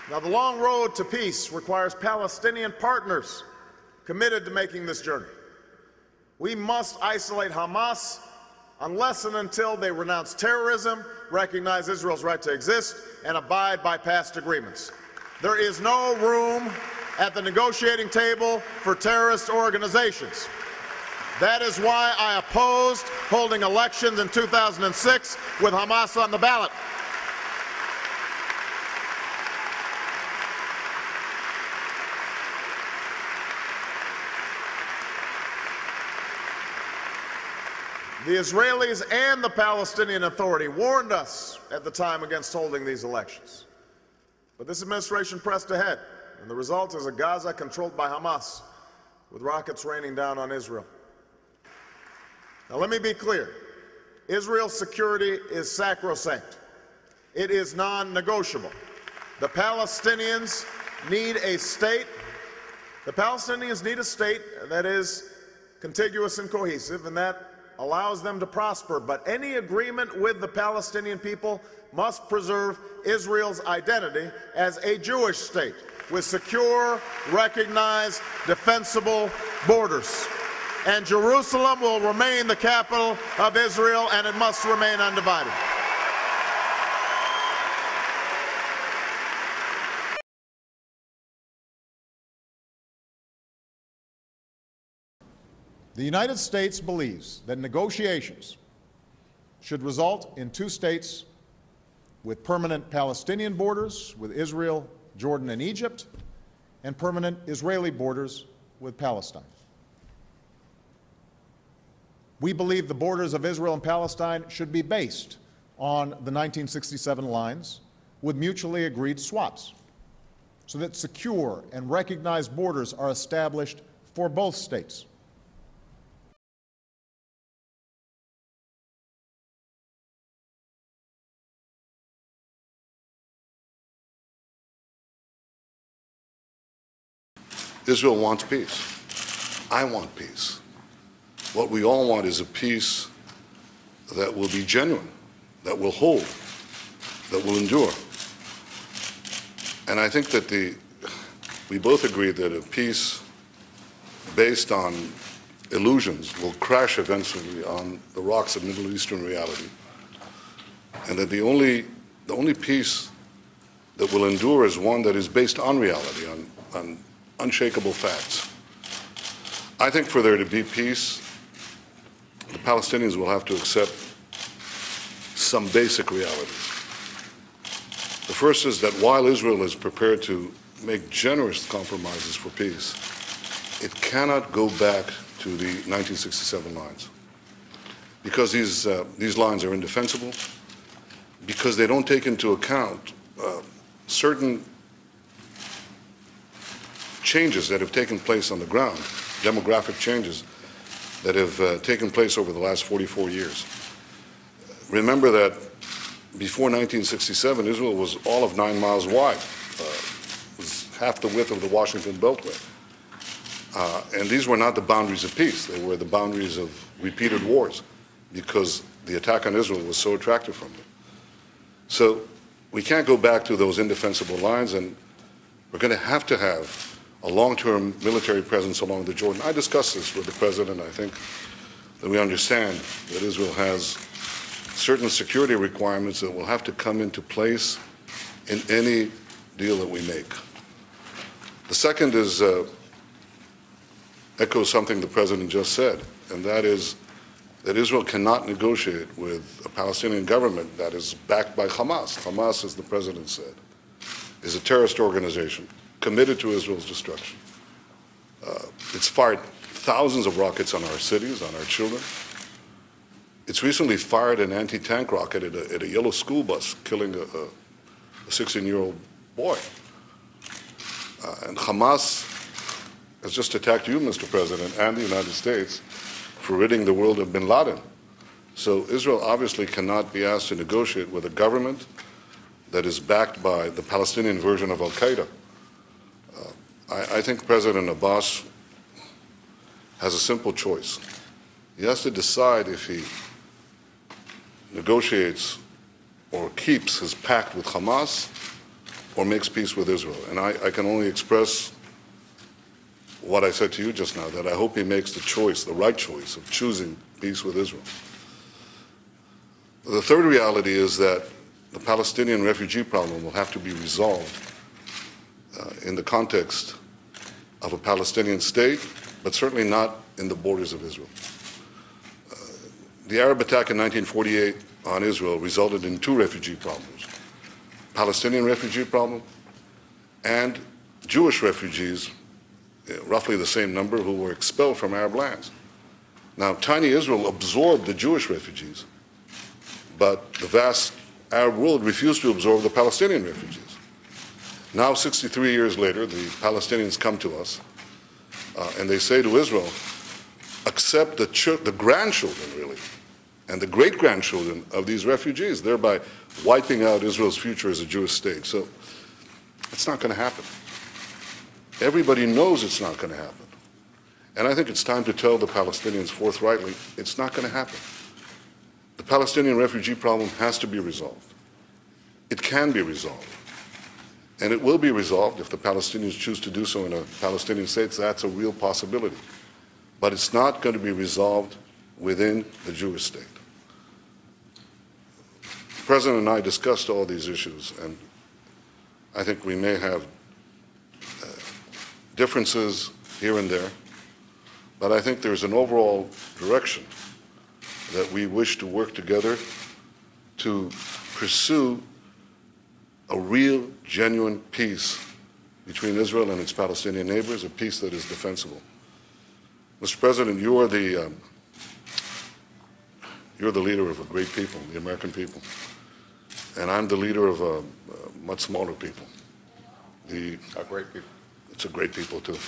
Now, the long road to peace requires Palestinian partners committed to making this journey. We must isolate Hamas unless and until they renounce terrorism, recognize Israel's right to exist, and abide by past agreements. There is no room at the negotiating table for terrorist organizations. That is why I opposed holding elections in 2006 with Hamas on the ballot. The Israelis and the Palestinian Authority warned us at the time against holding these elections. But this administration pressed ahead, and the result is a Gaza controlled by Hamas, with rockets raining down on Israel. Now, let me be clear. Israel's security is sacrosanct. It is non-negotiable. The Palestinians need a state. The Palestinians need a state that is contiguous and cohesive, and that allows them to prosper. But any agreement with the Palestinian people must preserve Israel's identity as a Jewish state with secure, recognized, defensible borders. And Jerusalem will remain the capital of Israel, and it must remain undivided. The United States believes that negotiations should result in two states with permanent Palestinian borders with Israel, Jordan, and Egypt, and permanent Israeli borders with Palestine. We believe the borders of Israel and Palestine should be based on the 1967 lines with mutually agreed swaps, so that secure and recognized borders are established for both states. Israel wants peace. I want peace. What we all want is a peace that will be genuine, that will hold, that will endure. And I think that we both agree that a peace based on illusions will crash eventually on the rocks of Middle Eastern reality. And that the only peace that will endure is one that is based on reality, on unshakable facts. I think for there to be peace, the Palestinians will have to accept some basic realities. The first is that while Israel is prepared to make generous compromises for peace, it cannot go back to the 1967 lines, because these lines are indefensible, because they don't take into account certain changes that have taken place on the ground, demographic changes that have taken place over the last 44 years. Remember that before 1967, Israel was all of 9 miles wide, was half the width of the Washington Beltway. And these were not the boundaries of peace. They were the boundaries of repeated wars, because the attack on Israel was so attractive from them. So we can't go back to those indefensible lines, and we're going to have a long-term military presence along the Jordan. I discussed this with the President. I think that we understand that Israel has certain security requirements that will have to come into place in any deal that we make. The second is echoes something the President just said, and that is that Israel cannot negotiate with a Palestinian government that is backed by Hamas. Hamas, as the President said, is a terrorist organization committed to Israel's destruction. It's fired thousands of rockets on our cities, on our children. It's recently fired an anti-tank rocket at a yellow school bus, killing a 16-year-old boy. And Hamas has just attacked you, Mr. President, and the United States for ridding the world of bin Laden. So Israel obviously cannot be asked to negotiate with a government that is backed by the Palestinian version of al-Qaeda. I think President Abbas has a simple choice. He has to decide if he negotiates or keeps his pact with Hamas, or makes peace with Israel. And I can only express what I said to you just now, that I hope he makes the choice, the right choice of choosing peace with Israel. The third reality is that the Palestinian refugee problem will have to be resolved in the context of a Palestinian state, but certainly not in the borders of Israel. The Arab attack in 1948 on Israel resulted in two refugee problems: Palestinian refugee problem and Jewish refugees, roughly the same number, who were expelled from Arab lands. Now, tiny Israel absorbed the Jewish refugees, but the vast Arab world refused to absorb the Palestinian refugees. Now, 63 years later, the Palestinians come to us and they say to Israel, accept the grandchildren, really, and the great-grandchildren of these refugees, thereby wiping out Israel's future as a Jewish state. So it's not going to happen. Everybody knows it's not going to happen. And I think it's time to tell the Palestinians forthrightly, it's not going to happen. The Palestinian refugee problem has to be resolved. It can be resolved. And it will be resolved if the Palestinians choose to do so in a Palestinian state. That's a real possibility. But it's not going to be resolved within the Jewish state. The President and I discussed all these issues, and I think we may have differences here and there, but I think there's an overall direction that we wish to work together to pursue a real, genuine peace between Israel and its Palestinian neighbors, a peace that is defensible. Mr. President, you're the leader of a great people, the American people, and I'm the leader of a much smaller people. A great people. It's a great people, too.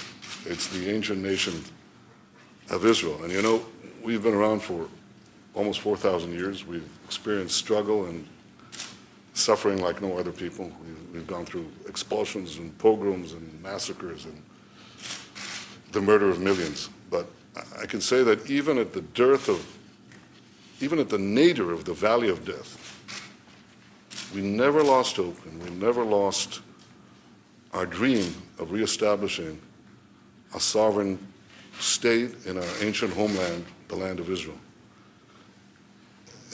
It's the ancient nation of Israel. And you know, we've been around for almost 4,000 years. We've experienced struggle and suffering like no other people. We've gone through expulsions and pogroms and massacres and the murder of millions. But I can say that even at the nadir of the valley of death, we never lost hope, and we never lost our dream of reestablishing a sovereign state in our ancient homeland, the land of Israel.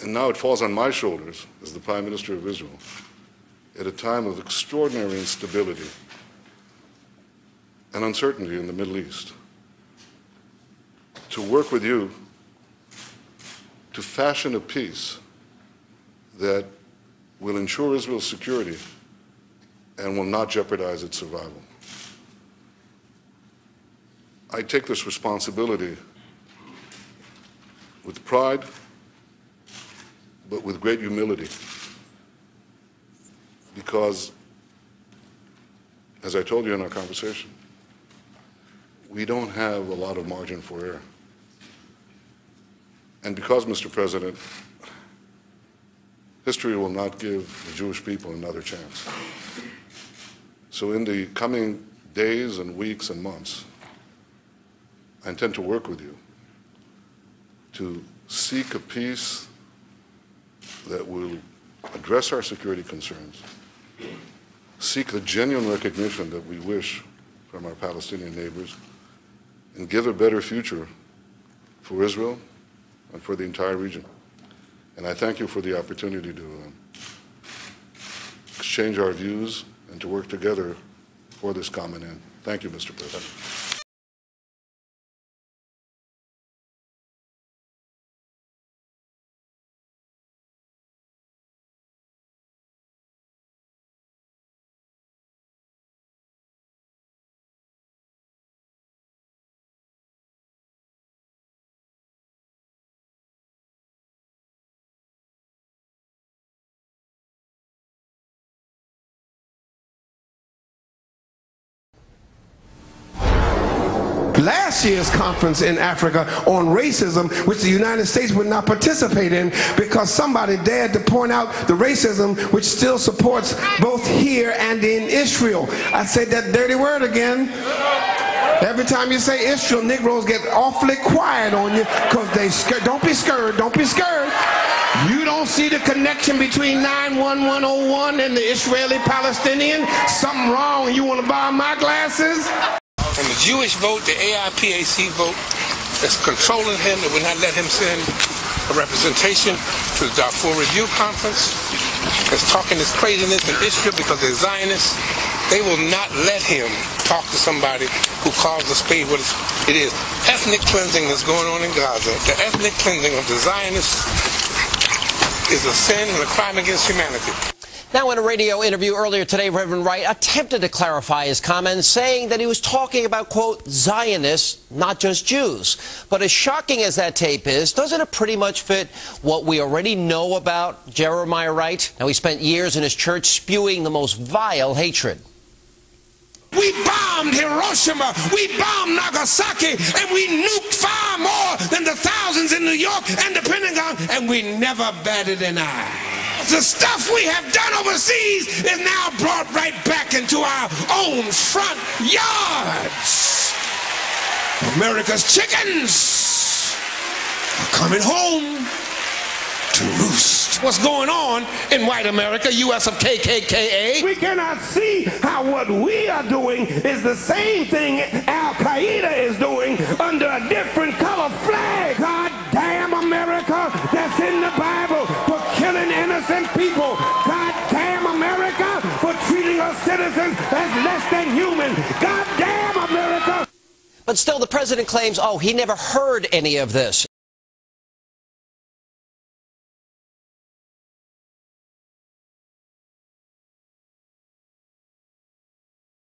And now it falls on my shoulders as the Prime Minister of Israel at a time of extraordinary instability and uncertainty in the Middle East to work with you to fashion a peace that will ensure Israel's security and will not jeopardize its survival. I take this responsibility with pride, but with great humility, because, as I told you in our conversation, we don't have a lot of margin for error. And because, Mr. President, history will not give the Jewish people another chance. So in the coming days and weeks and months, I intend to work with you to seek a peace that will address our security concerns, seek the genuine recognition that we wish from our Palestinian neighbors, and give a better future for Israel and for the entire region. And I thank you for the opportunity to exchange our views and to work together for this common end. Thank you, Mr. President. Last year's conference in Africa on racism, which the United States would not participate in because somebody dared to point out the racism which still supports both here and in Israel. I said that dirty word again. Every time you say Israel, Negroes get awfully quiet on you because they scared. Don't be scared. Don't be scared. You don't don't see the connection between 91101 and the Israeli-Palestinian? Something wrong. You want to borrow my glasses? And the Jewish vote, the AIPAC vote, that's controlling him, that will not let him send a representation to the Darfur Review Conference, that's talking this craziness in Israel because they're Zionists. They will not let him talk to somebody who calls the spade what it is. Ethnic cleansing that's going on in Gaza, the ethnic cleansing of the Zionists is a sin and a crime against humanity. Now, in a radio interview earlier today, Reverend Wright attempted to clarify his comments, saying that he was talking about, quote, Zionists, not just Jews. But as shocking as that tape is, doesn't it pretty much fit what we already know about Jeremiah Wright? Now, he spent years in his church spewing the most vile hatred. We bombed Hiroshima, we bombed Nagasaki, and we nuked far more than the thousands in New York and the Pentagon, and we never batted an eye. The stuff we have done overseas is now brought right back into our own front yards. America's chickens are coming home to roost. What's going on in white America, U.S. of KKKA? We cannot see how what we are doing is the same thing Al-Qaeda is doing under a different color flag. God damn America, that's in the Bible for killing innocent people. God damn America for treating our citizens as less than human. God damn America. But still, the president claims, oh, he never heard any of this.